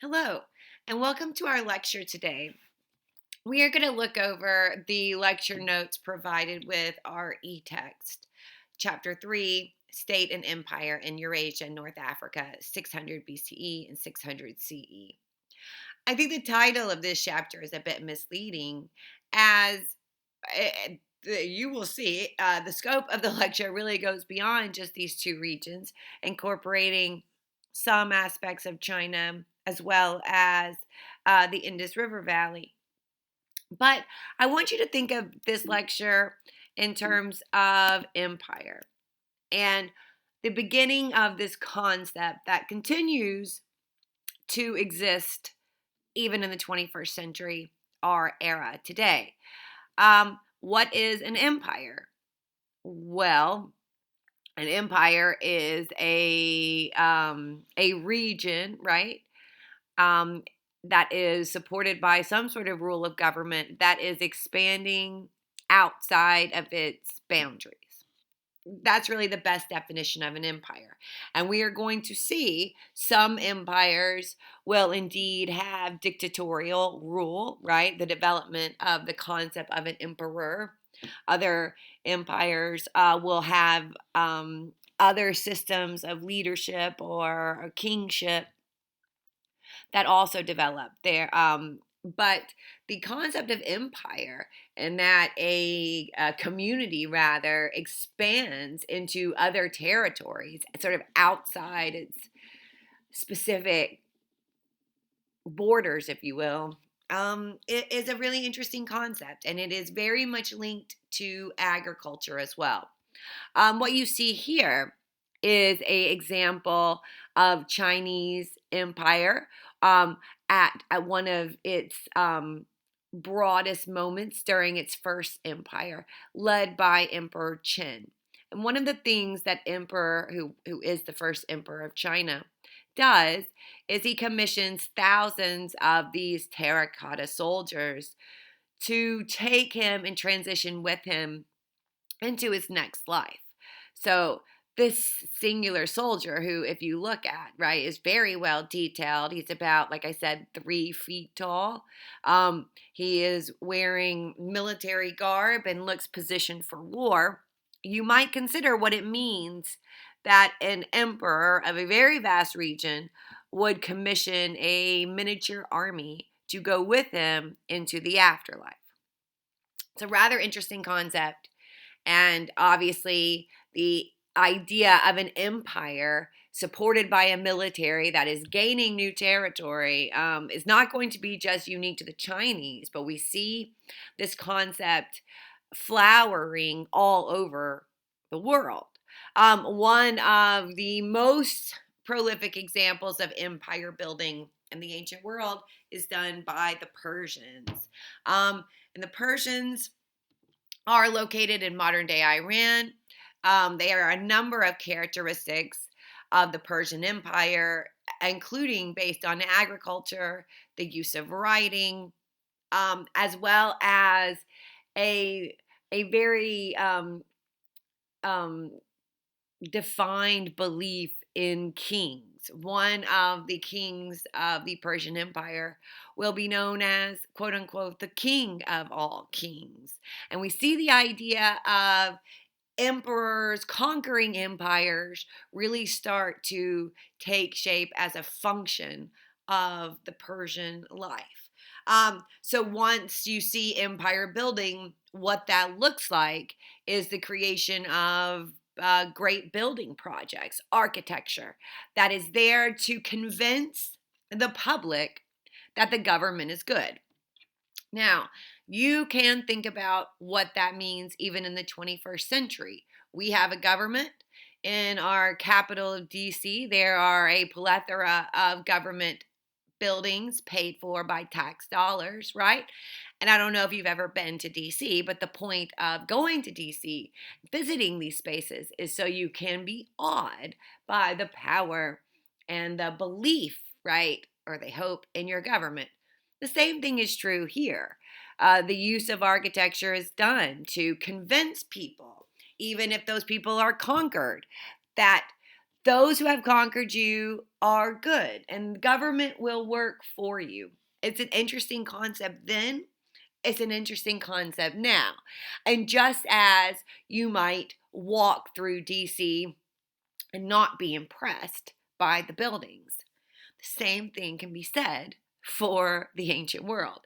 Hello, and welcome to our lecture today. We are going to look over the lecture notes provided with our e-text. Chapter 3, State and Empire in Eurasia and North Africa, 600 BCE and 600 CE. I think the title of this chapter is a bit misleading as you will see the scope of the lecture really goes beyond just these two regions, incorporating some aspects of China as well as the Indus River Valley. But I want you to think of this lecture in terms of empire and the beginning of this concept that continues to exist even in the 21st century, our era today. What is an empire? Well, an empire is a region, right? Um, that is supported by some sort of rule of government that is expanding outside of its boundaries. That's really the best definition of an empire. And we are going to see some empires will indeed have dictatorial rule, right? The development of the concept of an emperor. Other empires will have other systems of leadership or kingship that also develop there. But the concept of empire and that a community rather expands into other territories, sort of outside its specific borders, if you will, it is a really interesting concept, and it is very much linked to agriculture as well. What you see here is a example of Chinese empire at one of its broadest moments during its first empire, led by Emperor Qin. And one of the things that Emperor, who is the first emperor of China, does is he commissions thousands of these terracotta soldiers to take him and transition with him into his next life. So this singular soldier, who, if you look at, right, is very well detailed. He's about, like I said, 3 feet tall. He is wearing military garb and looks positioned for war. You might consider what it means that an emperor of a very vast region would commission a miniature army to go with him into the afterlife. It's a rather interesting concept, and obviously, the idea of an empire supported by a military that is gaining new territory is not going to be just unique to the Chinese, but we see this concept flowering all over the world. One of the most prolific examples of empire building in the ancient world is done by the Persians. And the Persians are located in modern day Iran. There are a number of characteristics of the Persian Empire, including based on agriculture, the use of writing, as well as a a very um, defined belief in kings. One of the kings of the Persian Empire will be known as, quote unquote, the king of all kings. And we see the idea of emperors conquering empires really start to take shape as a function of the Persian life. So once you see empire building, what that looks like is the creation of great building projects, architecture that is there to convince the public that the government is good. Now, you can think about what that means even in the 21st century. We have a government. In our capital of DC, there are a plethora of government buildings paid for by tax dollars, right? And I don't know if you've ever been to DC, but the point of going to DC, visiting these spaces, is so you can be awed by the power and the belief, right? Or they hope in your government. The same thing is true here. The use of architecture is done to convince people, even if those people are conquered, that Those who have conquered you are good, and government will work for you. It's an interesting concept then. It's an interesting concept now. And just as you might walk through DC and not be impressed by the buildings, the same thing can be said for the ancient world.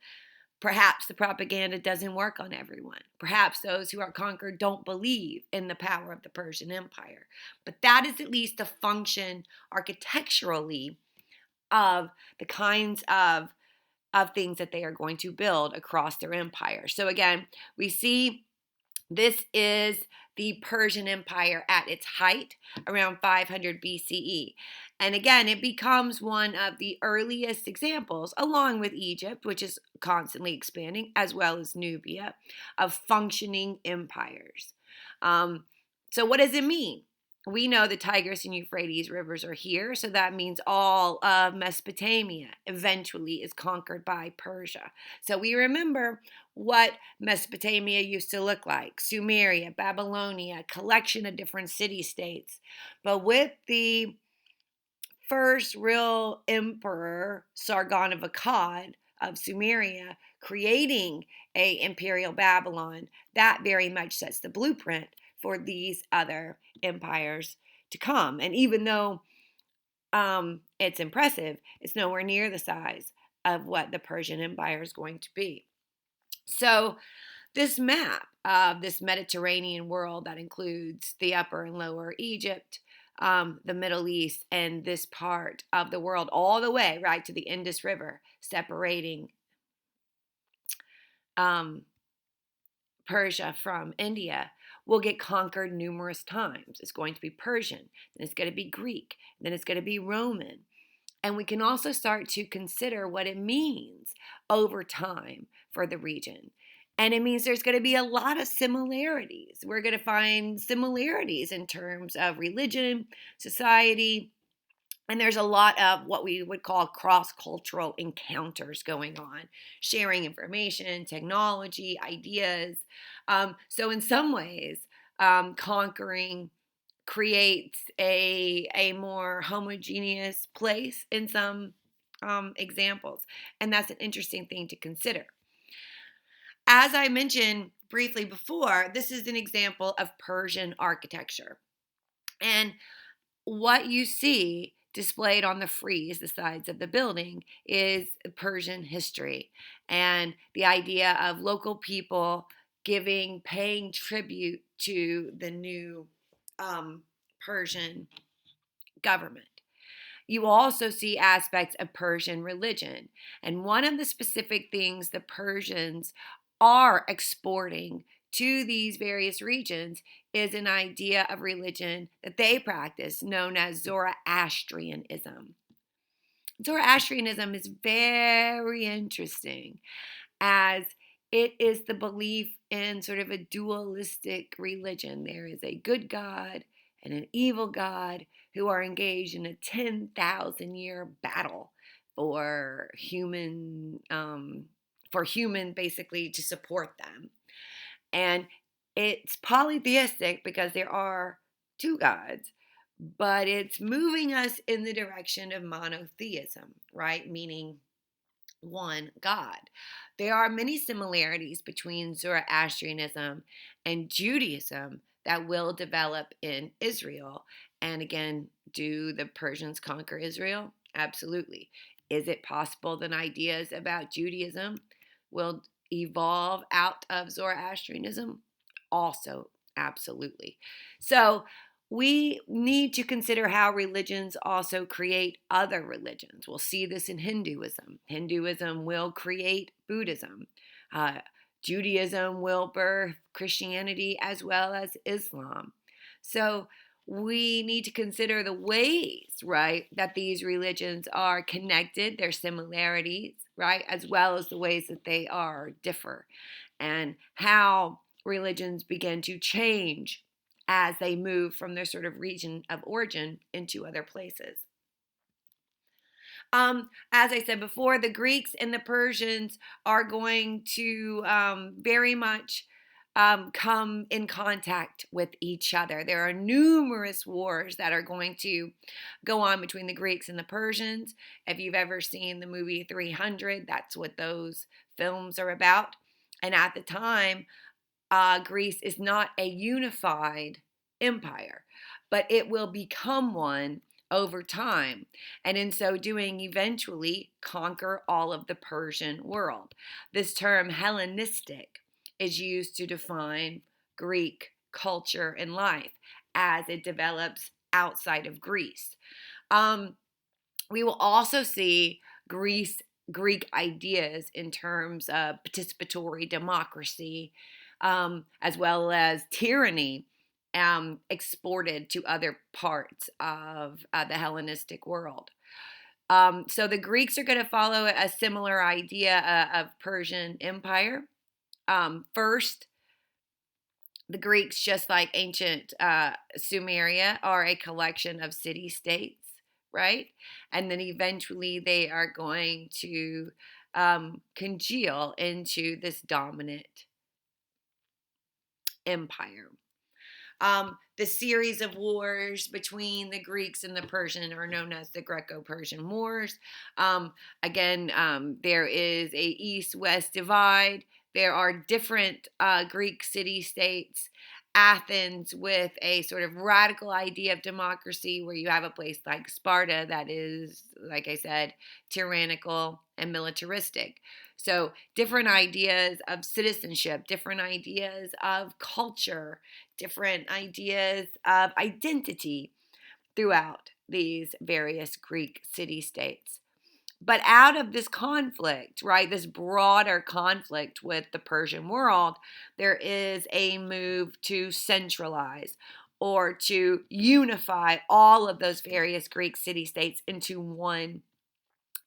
Perhaps the propaganda doesn't work on everyone. Perhaps those who are conquered don't believe in the power of the Persian Empire. But that is at least a function architecturally of the kinds of things that they are going to build across their empire. So again, we see this is the Persian Empire at its height around 500 BCE. And again, it becomes one of the earliest examples, along with Egypt, which is constantly expanding, as well as Nubia, of functioning empires. So, what does it mean? We know the Tigris and Euphrates rivers are here, so that means all of Mesopotamia eventually is conquered by Persia. So we remember what Mesopotamia used to look like: Sumeria, Babylonia, a collection of different city states. But with the first real emperor, Sargon of Akkad of Sumeria, creating a imperial Babylon, that very much sets the blueprint for these other empires to come. And even though it's impressive, it's nowhere near the size of what the Persian Empire is going to be. So this map of this Mediterranean world that includes the Upper and Lower Egypt, the Middle East, and this part of the world, all the way right to the Indus River, separating Persia from India, will get conquered numerous times. It's going to be Persian, then it's going to be Greek, then it's going to be Roman. And we can also start to consider what it means over time for the region. And it means there's going to be a lot of similarities. We're going to find similarities in terms of religion, society, and there's a lot of what we would call cross-cultural encounters going on, sharing information, technology, ideas. So in some ways, conquering creates a more homogeneous place in some examples. And that's an interesting thing to consider. As I mentioned briefly before, this is an example of Persian architecture. And what you see displayed on the frieze, the sides of the building, is Persian history and the idea of local people paying tribute to the new Persian government. You also see aspects of Persian religion. And one of the specific things the Persians are exporting to these various regions is an idea of religion that they practice known as Zoroastrianism. Zoroastrianism is very interesting as it is the belief in sort of a dualistic religion. There is a good God and an evil God who are engaged in a 10,000-year battle for human basically to support them. And it's polytheistic because there are two gods, but it's moving us in the direction of monotheism, right? Meaning one God. There are many similarities between Zoroastrianism and Judaism that will develop in Israel. And again, do the Persians conquer Israel? Absolutely. Is it possible that ideas about Judaism will evolve out of Zoroastrianism? Also, absolutely. So, we need to consider how religions also create other religions. We'll see this in Hinduism. Hinduism will create Buddhism. Judaism will birth Christianity as well as Islam. So we need to consider the ways, right, that these religions are connected, their similarities, right, as well as the ways that they are differ, and how religions begin to change as they move from their sort of region of origin into other places. As I said before, the Greeks and the Persians are going to very much come in contact with each other. There are numerous wars that are going to go on between the Greeks and the Persians. If you've ever seen the movie 300, that's what those films are about. And at the time, Greece is not a unified empire, but it will become one over time, and in so doing, eventually conquer all of the Persian world. This term Hellenistic is used to define Greek culture and life as it develops outside of Greece. We will also see Greek ideas in terms of participatory democracy, as well as tyranny, exported to other parts of the Hellenistic world. So the Greeks are going to follow a similar idea of Persian Empire. First, the Greeks, just like ancient Sumeria, are a collection of city-states, right? And then eventually they are going to congeal into this dominant empire. The series of wars between the Greeks and the Persian are known as the Greco-Persian Wars. There is a east-west divide. There are different Greek city-states. Athens with a sort of radical idea of democracy, where you have a place like Sparta that is, like I said, tyrannical and militaristic. So different ideas of citizenship, different ideas of culture, different ideas of identity throughout these various Greek city-states. But out of this conflict, right, this broader conflict with the Persian world, there is a move to centralize or to unify all of those various Greek city-states into one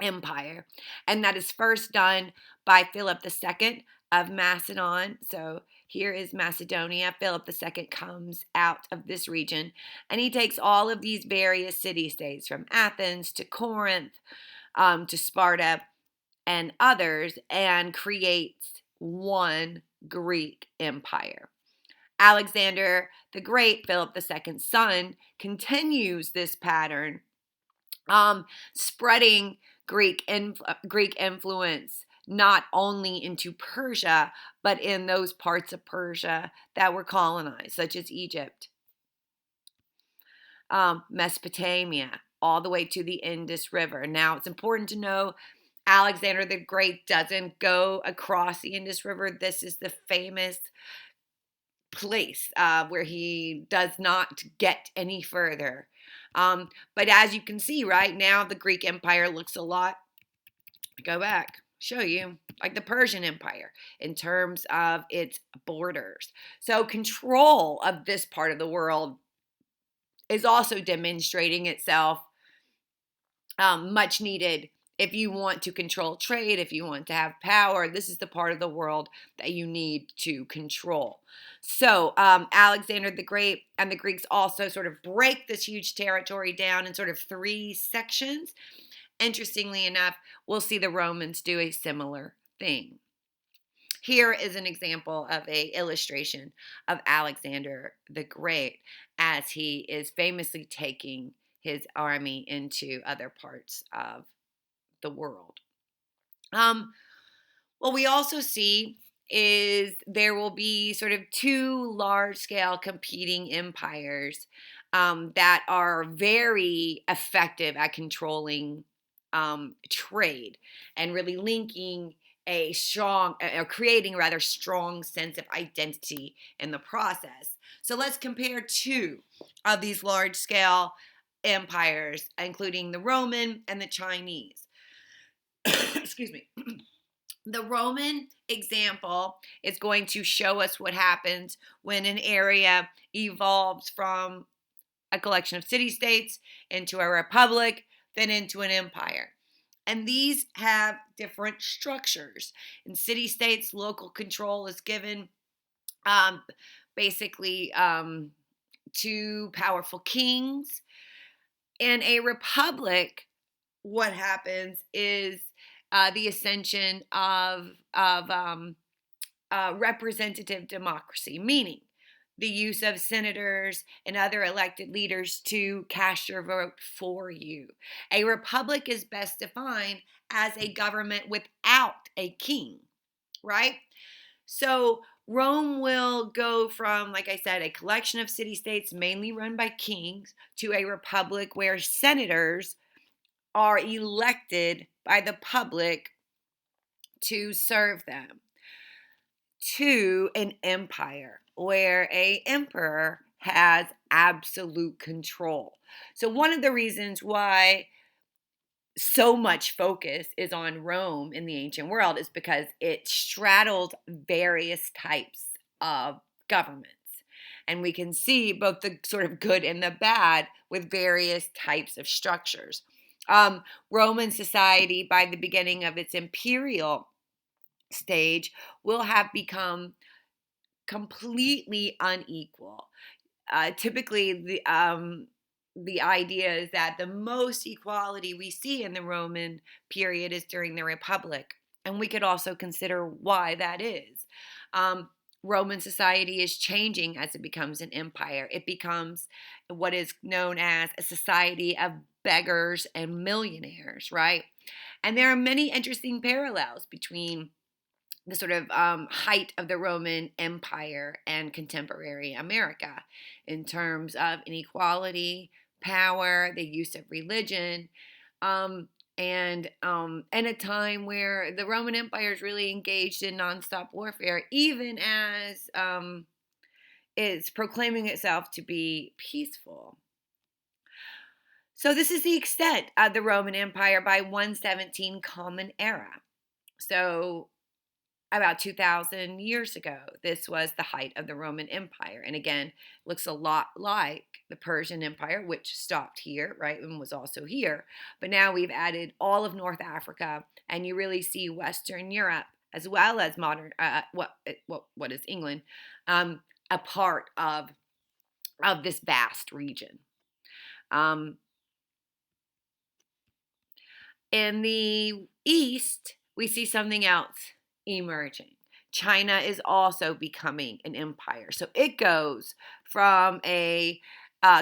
empire. And that is first done by Philip II of Macedon. So here is Macedonia. Philip II comes out of this region, and he takes all of these various city-states from Athens to Corinth, to Sparta and others, and creates one Greek empire. Alexander the Great, Philip II's son, continues this pattern, spreading Greek influence not only into Persia, but in those parts of Persia that were colonized, such as Egypt, Mesopotamia, all the way to the Indus River. Now, it's important to know Alexander the Great doesn't go across the Indus River. This is the famous place where he does not get any further. But as you can see, right now, the Greek Empire looks a lot, go back, show you, like the Persian Empire in terms of its borders. So control of this part of the world is also demonstrating itself, much needed. If you want to control trade, if you want to have power, this is the part of the world that you need to control. So Alexander the Great and the Greeks also sort of break this huge territory down in sort of 3 sections. Interestingly enough, we'll see the Romans do a similar thing. Here is an example of an illustration of Alexander the Great as he is famously taking his army into other parts of the world. What we also see is there will be sort of 2 large-scale competing empires that are very effective at controlling trade and really linking a strong, or creating a rather strong sense of identity in the process. So let's compare 2 of these large-scale empires, including the Roman and the Chinese. Excuse me. The Roman example is going to show us what happens when an area evolves from a collection of city-states into a republic, then into an empire. And these have different structures. In city-states, local control is given basically to powerful kings. In a republic, what happens is the ascension of representative democracy, meaning the use of senators and other elected leaders to cast your vote for you. A republic is best defined as a government without a king, right? So Rome will go from, like I said, a collection of city states mainly run by kings to a republic where senators are elected by the public to serve them, to an empire where a emperor has absolute control. So one of the reasons why so much focus is on Rome in the ancient world is because it straddled various types of governments. And we can see both the sort of good and the bad with various types of structures. Roman society, by the beginning of its imperial stage, will have become completely unequal. Typically, the idea is that the most equality we see in the Roman period is during the Republic. And we could also consider why that is. Roman society is changing as it becomes an empire. It becomes what is known as a society of beggars and millionaires, right? And there are many interesting parallels between the sort of height of the Roman Empire and contemporary America in terms of inequality, power, the use of religion, and a time where the Roman Empire is really engaged in nonstop warfare, even as it's proclaiming itself to be peaceful. So this is the extent of the Roman Empire by 117 Common Era. So about 2,000 years ago, this was the height of the Roman Empire. And again, looks a lot like the Persian Empire, which stopped here, right, and was also here. But now we've added all of North Africa, and you really see Western Europe as well as modern, what is England, a part of this vast region. In the East, we see something else emerging. China is also becoming an empire. So it goes from a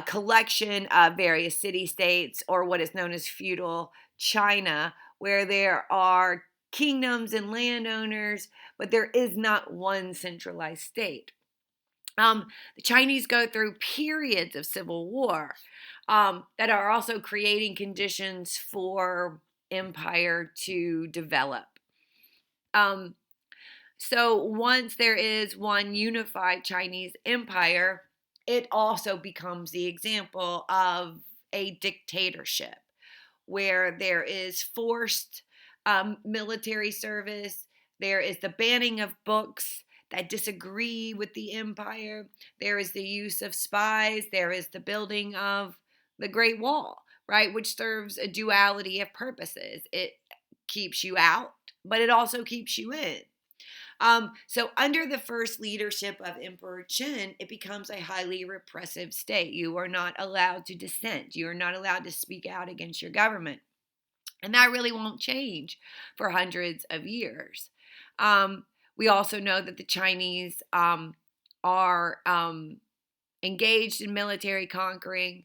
collection of various city states, or what is known as feudal China, where there are kingdoms and landowners, but there is not one centralized state. The Chinese go through periods of civil war that are also creating conditions for empire to develop. So once there is one unified Chinese empire, it also becomes the example of a dictatorship where there is forced military service, there is the banning of books that disagree with the empire, there is the use of spies, there is the building of the Great Wall, right, which serves a duality of purposes. It keeps you out, but it also keeps you in. So under the first leadership of Emperor Qin, it becomes a highly repressive state. You are not allowed to dissent. You are not allowed to speak out against your government. And that really won't change for hundreds of years. We also know that the Chinese are engaged in military conquering,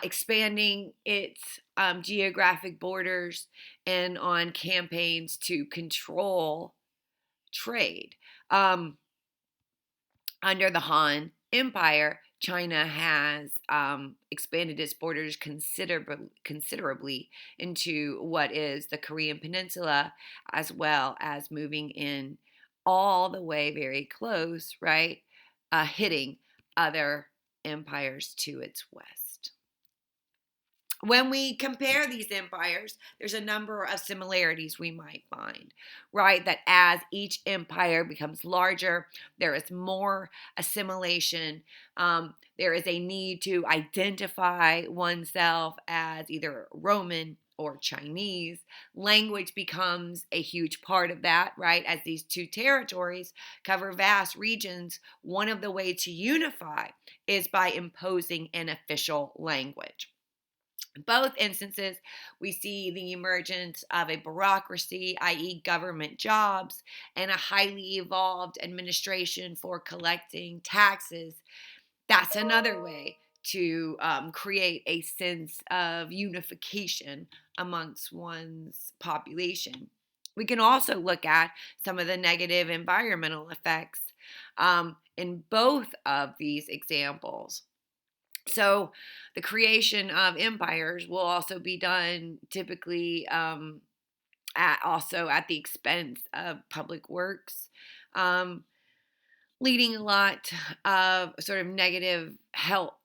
expanding its geographic borders, and on campaigns to control trade. Under the Han Empire, China has expanded its borders considerably into what is the Korean Peninsula, as well as moving in all the way very close, right, hitting other empires to its west. When we compare these empires, there's a number of similarities we might find, right? That as each empire becomes larger, there is more assimilation. There is a need to identify oneself as either Roman or Chinese. Language becomes a huge part of that, right? As these two territories cover vast regions, one of the ways to unify is by imposing an official language. In both instances, we see the emergence of a bureaucracy, i.e., government jobs, and a highly evolved administration for collecting taxes. That's another way to create a sense of unification amongst one's population. We can also look at some of the negative environmental effects in both of these examples. So, the creation of empires will also be done typically also at the expense of public works. Um, Leading a lot of sort of negative health,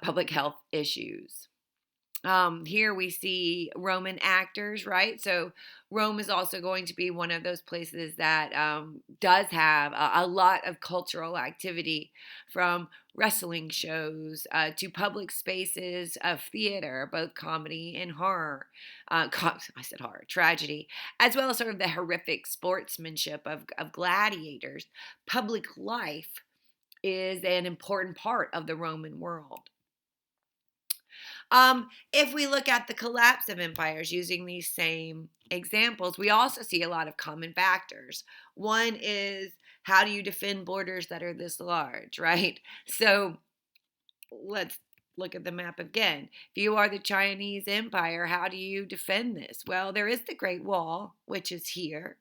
public health issues. Here we see Roman actors, right? So Rome is also going to be one of those places that does have a lot of cultural activity, from wrestling shows to public spaces of theater, both comedy and horror. I said horror, tragedy, as well as sort of the horrific sportsmanship of gladiators. Public life is an important part of the Roman world. If we look at the collapse of empires using these same examples, we also see a lot of common factors. One is, how do you defend borders that are this large, right? So let's look at the map again. If you are the Chinese Empire, how do you defend this? Well, there is the Great Wall, which is here.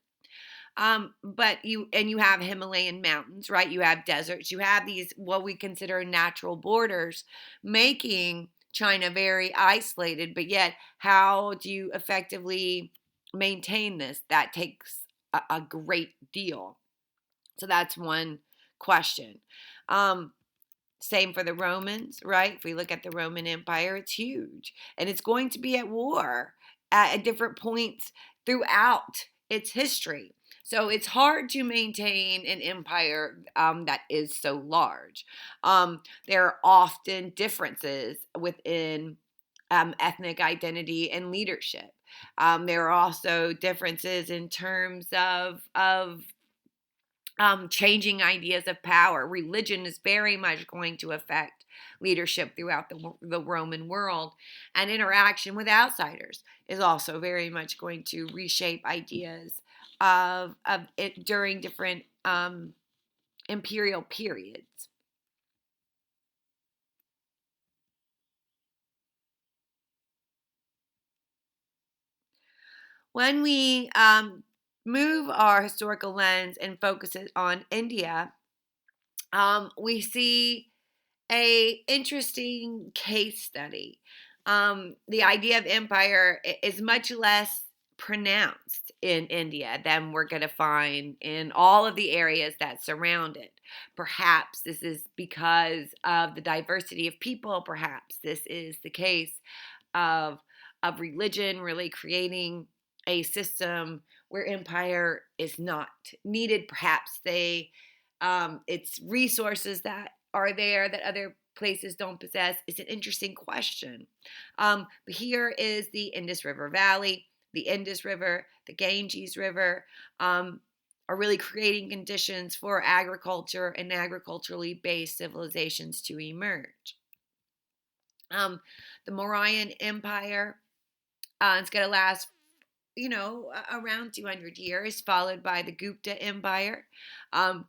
But you have Himalayan mountains, right? You have deserts. You have these what we consider natural borders, making China very isolated. But yet, how do you effectively maintain this? That takes a great deal. So that's one question. Um, Same for the Romans, right? If we look at the Roman Empire, it's huge, and it's going to be at war at different points throughout its history. So it's hard to maintain an empire that is so large. There are often differences within ethnic identity and leadership. There are also differences in terms of changing ideas of power. Religion is very much going to affect leadership throughout the Roman world, and interaction with outsiders is also very much going to reshape ideas of it during different imperial periods. When we move our historical lens and focus it on India, we see a interesting case study. The idea of empire is much less pronounced in India than we're going to find in all of the areas that surround it. Perhaps this is because of the diversity of people. Perhaps this is the case of religion really creating a system where empire is not needed. Perhaps it's resources that are there that other places don't possess. It's an interesting question. But here is the Indus River Valley. The Indus River, the Ganges River, are really creating conditions for agriculture and agriculturally based civilizations to emerge. The Mauryan Empire, it's going to last, around 200 years, followed by the Gupta Empire. And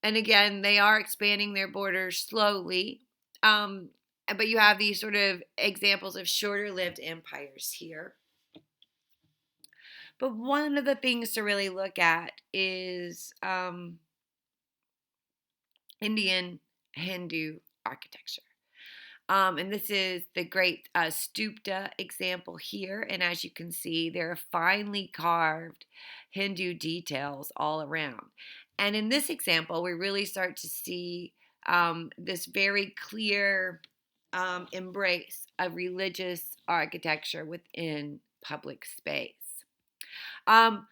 again, they are expanding their borders slowly. But you have these sort of examples of shorter lived empires here. But one of the things to really look at is Indian Hindu architecture. And this is the great Stupta example here. And as you can see, there are finely carved Hindu details all around. And in this example, we really start to see this very clear embrace of religious architecture within public space. I'm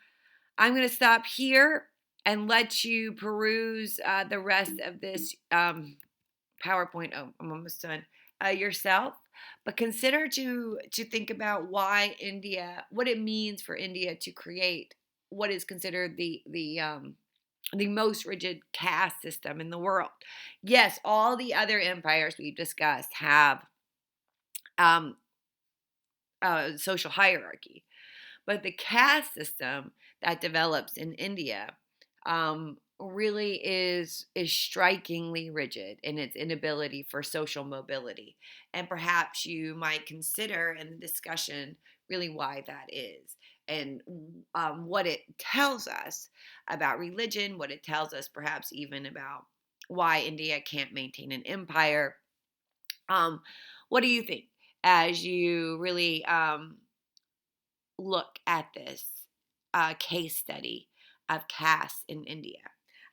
going to stop here and let you peruse the rest of this PowerPoint. Oh, I'm almost done. Yourself, but consider to think about why India, what it means for India to create what is considered the most rigid caste system in the world. Yes, all the other empires we've discussed have social hierarchy. But the caste system that develops in India really is strikingly rigid in its inability for social mobility. And perhaps you might consider in the discussion really why that is, and what it tells us about religion, what it tells us perhaps even about why India can't maintain an empire. Um, what do you think as you really look at this case study of caste in India?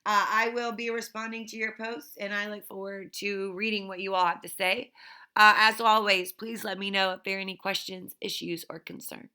I will be responding to your posts, and I look forward to reading what you all have to say. As always, please let me know if there are any questions, issues, or concerns.